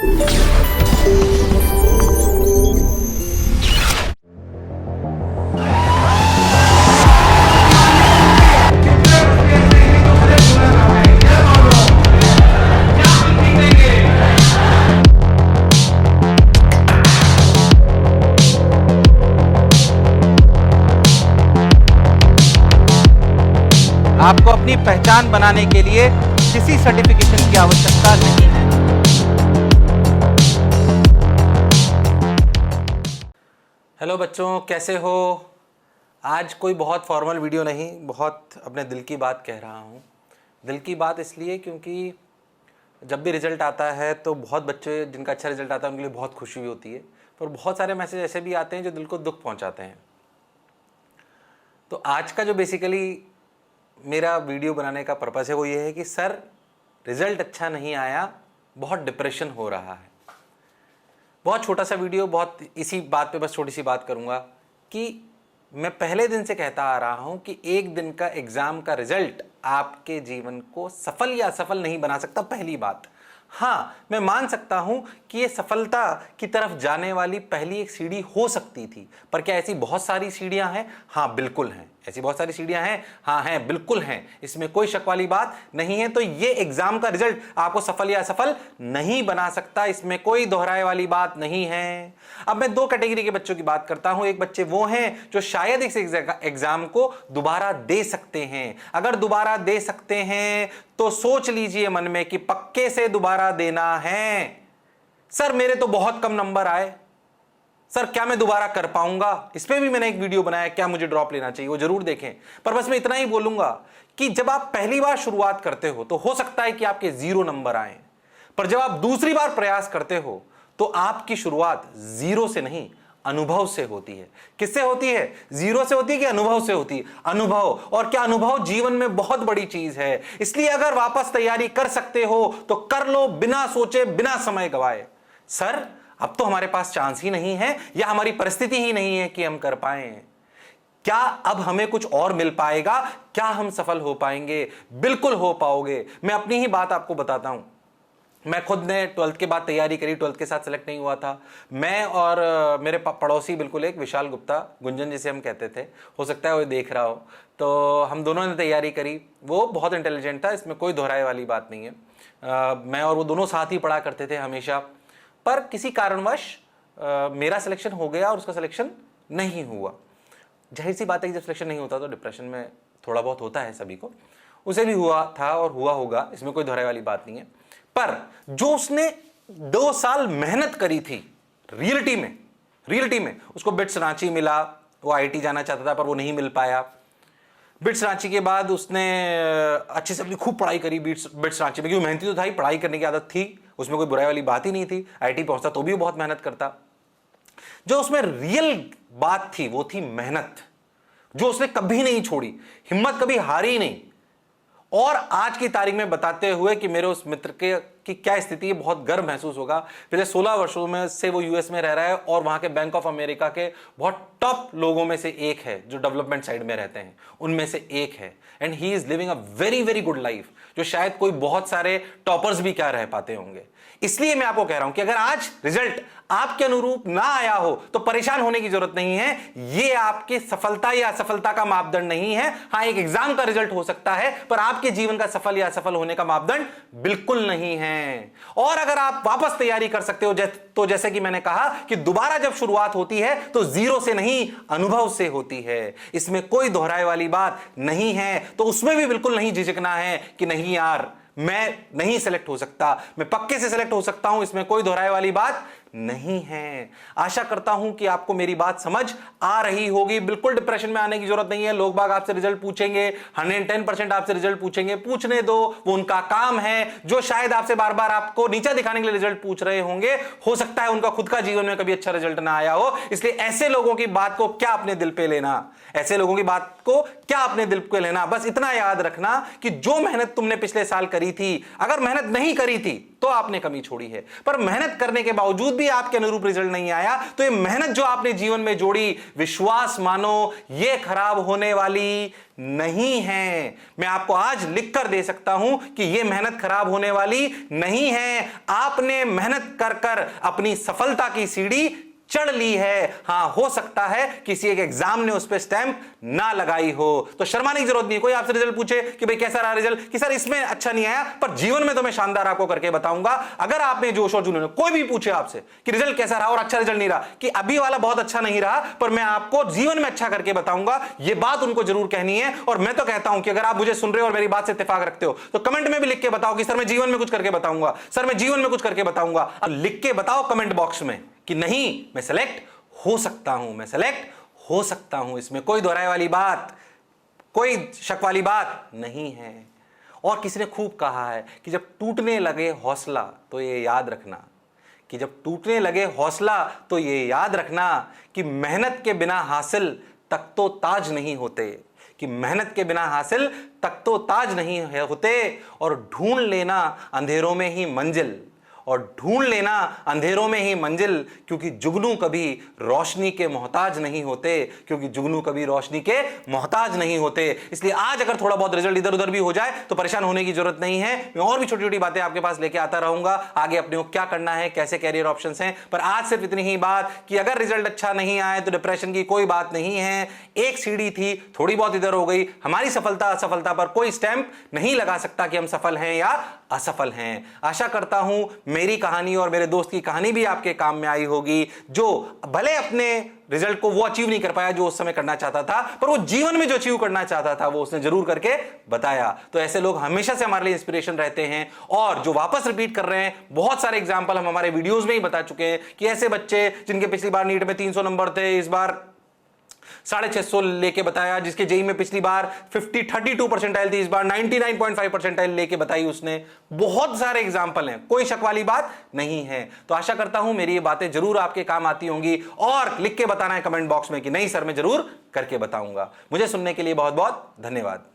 आपको अपनी पहचान बनाने के लिए किसी सर्टिफिकेशन की आवश्यकता नहीं है। हेलो बच्चों, कैसे हो? आज कोई बहुत फॉर्मल वीडियो नहीं, बहुत अपने दिल की बात कह रहा हूँ। दिल की बात इसलिए क्योंकि जब भी रिजल्ट आता है तो बहुत बच्चे जिनका अच्छा रिजल्ट आता है उनके लिए बहुत खुशी भी होती है, पर बहुत सारे मैसेज ऐसे भी आते हैं जो दिल को दुख पहुँचाते हैं। तो आज का जो बेसिकली मेरा वीडियो बनाने का पर्पस है वो ये है कि सर रिजल्ट अच्छा नहीं आया, बहुत डिप्रेशन हो रहा है। बहुत छोटा सा वीडियो, बहुत इसी बात पे बस छोटी सी बात करूंगा कि मैं पहले दिन से कहता आ रहा हूं कि एक दिन का एग्जाम का रिजल्ट आपके जीवन को सफल या असफल नहीं बना सकता। पहली बात, हाँ मैं मान सकता हूं कि ये सफलता की तरफ जाने वाली पहली एक सीढ़ी हो सकती थी, पर क्या ऐसी बहुत सारी सीढ़ियां हैं? हाँ बिल्कुल हैं। ऐसी बहुत सारी सीढ़ियां हैं? हाँ हैं, बिल्कुल हैं, इसमें कोई शक वाली बात नहीं है। तो ये एग्जाम का रिजल्ट आपको सफल या असफल नहीं बना सकता, इसमें कोई दोहराए वाली बात नहीं है। अब मैं दो कैटेगरी के बच्चों की बात करता हूं। एक बच्चे वो हैं जो शायद इस एग्जाम को दोबारा दे सकते हैं। अगर दोबारा दे सकते हैं तो सोच लीजिए मन में कि पक्के से दोबारा देना है। सर मेरे तो बहुत कम नंबर आए, सर क्या मैं दोबारा कर पाऊंगा? इस पे भी मैंने एक वीडियो बनाया, क्या मुझे ड्रॉप लेना चाहिए, वो जरूर देखें। पर बस मैं इतना ही बोलूंगा कि जब आप पहली बार शुरुआत करते हो तो हो सकता है कि आपके 0 नंबर आए, पर जब आप दूसरी बार प्रयास करते हो तो आपकी शुरुआत 0 से नहीं, अनुभव से होती है। किससे होती है? 0 से होती है कि अनुभव से होती है? अनुभव। और क्या अनुभव जीवन में बहुत बड़ी चीज है। इसलिए अगर वापस तैयारी कर सकते हो तो कर लो, बिना सोचे, बिना समय गवाए। सर अब तो हमारे पास चांस ही नहीं है या हमारी परिस्थिति ही नहीं है कि हम कर पाए। क्या अब हमें कुछ और मिल पाएगा? क्या हम सफल हो पाएंगे? बिल्कुल हो पाओगे। मैं अपनी ही बात आपको बताता हूं। मैं खुद ने 12th के बाद तैयारी करी, 12th के साथ सेलेक्ट नहीं हुआ था। मैं और मेरे पड़ोसी बिल्कुल एक विशाल गुप्ता, गुंजन जिसे हम कहते थे, हो सकता है वो देख रहा हो, तो हम दोनों ने तैयारी करी। वो बहुत इंटेलिजेंट था, इसमें कोई दोहराए वाली बात नहीं है। मैं और वो दोनों साथ ही पढ़ा करते थे हमेशा, पर किसी कारणवश मेरा सिलेक्शन हो गया और उसका सिलेक्शन नहीं हुआ। जाहिर सी बात है कि जब सिलेक्शन नहीं होता तो डिप्रेशन में थोड़ा बहुत होता है सभी को। उसे भी हुआ था और हुआ होगा, इसमें कोई दोहराई वाली बात नहीं है। पर जो उसने 2 साल मेहनत करी थी रियलिटी में उसको बिट्स रांची मिला। वो आईआईटी जाना चाहता था पर वो नहीं मिल पाया। बिट्स रांची के बाद उसने अच्छे से अपनी खूब पढ़ाई करी बिट्स रांची में, क्योंकि मेहनती तो था ही, पढ़ाई करने की आदत थी, उसमें कोई बुराई वाली बात ही नहीं थी। आईआईटी पहुंचता तो भी वो बहुत मेहनत करता। जो उसमें रियल बात थी वो थी मेहनत, जो उसने कभी नहीं छोड़ी, हिम्मत कभी हारी नहीं। और आज की तारीख में बताते हुए कि मेरे उस मित्र के की क्या स्थिति है, बहुत गर्व महसूस होगा। पिछले 16 वर्षों में से वो यूएस में रह रहा है और वहां के बैंक ऑफ अमेरिका के बहुत टॉप लोगों में से एक है, जो डेवलपमेंट साइड में रहते हैं उनमें से एक है। And he is living a very very good life, जो शायद कोई बहुत सारे टॉपर्स भी क्या रह पाते होंगे। इसलिए मैं आपको कह रहा हूं कि अगर आज रिजल्ट आपके अनुरूप ना आया हो तो परेशान होने की जरूरत नहीं है। ये आपके सफलता या असफलता का मापदंड नहीं है। हां, एक एग्जाम का रिजल्ट हो सकता है, पर आपके जीवन का सफल या असफल होने का मापदंड बिल्कुल नहीं है। और अगर आप वापस तैयारी कर सकते हो तो जैसे कि मैंने कहा कि दोबारा जब शुरुआत होती है तो 0 से नहीं, अनुभव से होती है। इसमें कोई दोहराए वाली बात नहीं है। तो उसमें भी बिल्कुल नहीं झिझकना है कि नहीं यार मैं नहीं सेलेक्ट हो सकता, मैं पक्के से सेलेक्ट हो सकता हूं। इसमें कोई दोहराए वाली बात नहीं है। आशा करता हूं कि आपको मेरी बात समझ आ रही होगी। बिल्कुल डिप्रेशन में आने की जरूरत नहीं है। लोग बाग आपसे रिजल्ट पूछेंगे, 110% आपसे रिजल्ट पूछेंगे, पूछने दो, वो उनका काम है। जो शायद आपसे बार बार आपको नीचा दिखाने के लिए रिजल्ट पूछ रहे होंगे, हो सकता है उनका खुद का जीवन में कभी अच्छा रिजल्ट ना आया हो। इसलिए ऐसे लोगों की बात को क्या अपने दिल पे लेना, ऐसे लोगों की बात को क्या अपने दिल पे लेना। बस इतना याद रखना कि जो मेहनत तुमने पिछले साल करी थी, अगर मेहनत नहीं करी थी तो आपने कमी छोड़ी है। पर मेहनत करने के बावजूद भी आपके अनुरूप रिजल्ट नहीं आया, तो ये मेहनत जो आपने जीवन में जोड़ी, विश्वास मानो ये खराब होने वाली नहीं है। मैं आपको आज लिख कर दे सकता हूं कि यह मेहनत खराब होने वाली नहीं है। आपने मेहनत कर कर अपनी सफलता की सीढ़ी चढ़ ली है। हां, हो सकता है किसी एक एग्जाम ने उस पर स्टैंप ना लगाई हो, तो शर्माने की जरूरत नहीं। कोई आपसे रिजल्ट पूछे कि भाई कैसा रहा रिजल्ट, कि सर इसमें अच्छा नहीं आया पर जीवन में तो मैं शानदार आपको करके बताऊंगा। अगर आपने जोश और जुनून, कोई भी पूछे आपसे कि रिजल्ट कैसा रहा और अच्छा रिजल्ट नहीं रहा, कि अभी वाला बहुत अच्छा नहीं रहा पर मैं आपको जीवन में अच्छा करके बताऊंगा, यह बात उनको जरूर कहनी है। और मैं तो कहता हूं कि अगर आप मुझे सुन रहे हो और मेरी बात से इत्तेफाक रखते हो तो कमेंट में भी लिख के बताओ कि सर मैं जीवन में कुछ करके बताऊंगा, सर मैं जीवन में कुछ करके बताऊंगा। अब लिख के बताओ कमेंट बॉक्स में कि नहीं, मैं सेलेक्ट हो सकता हूं, मैं सेलेक्ट हो सकता हूं। इसमें कोई दोहराए वाली बात, कोई शक वाली बात नहीं है। और किसी ने खूब कहा है कि जब टूटने लगे हौसला तो ये याद रखना, कि जब टूटने लगे हौसला तो ये याद रखना कि मेहनत के बिना हासिल तक तो ताज नहीं होते, कि मेहनत के बिना हासिल तक तो ताज नहीं होते। और ढूंढ लेना अंधेरों में ही मंजिल, और ढूंढ लेना अंधेरों में ही मंजिल, क्योंकि जुगनू कभी रोशनी के मोहताज नहीं होते, क्योंकि जुगनू कभी रोशनी के मोहताज नहीं होते। इसलिए आज अगर थोड़ा बहुत रिजल्ट इधर उधर भी हो जाए तो परेशान होने की जरूरत नहीं है। मैं और भी छोटी छोटी बातें आपके पास लेके आता रहूंगा, आगे अपने को क्या करना है, कैसे कैरियर ऑप्शंस हैं। पर आज सिर्फ इतनी ही बात कि अगर रिजल्ट अच्छा नहीं आए तो डिप्रेशन की कोई बात नहीं है। एक सीढ़ी थी, थोड़ी बहुत इधर हो गई। हमारी सफलता असफलता पर कोई स्टैंप नहीं लगा सकता कि हम सफल हैं या असफल हैं। आशा करता हूं मेरी कहानी और मेरे दोस्त की कहानी भी आपके काम में आई होगी, जो भले अपने रिजल्ट को वो अचीव नहीं कर पाया जो उस समय करना चाहता था, पर वो जीवन में जो अचीव करना चाहता था वो उसने जरूर करके बताया। तो ऐसे लोग हमेशा से हमारे लिए इंस्पिरेशन रहते हैं। और जो वापस रिपीट कर रहे हैं, बहुत सारे एग्जाम्पल हम हमारे वीडियोज में ही बता चुके हैं कि ऐसे बच्चे जिनके पिछली बार नीट में 300 नंबर थे, इस बार 650 लेके बताया, जिसके जेई में पिछली बार 32 परसेंटाइल थी, इस बार 99.5 परसेंटाइल लेके बताई उसने। बहुत सारे एग्जाम्पल हैं, कोई शक वाली बात नहीं है। तो आशा करता हूं मेरी ये बातें जरूर आपके काम आती होंगी। और लिख के बताना है कमेंट बॉक्स में कि नहीं सर मैं जरूर करके बताऊंगा। मुझे सुनने के लिए बहुत बहुत धन्यवाद।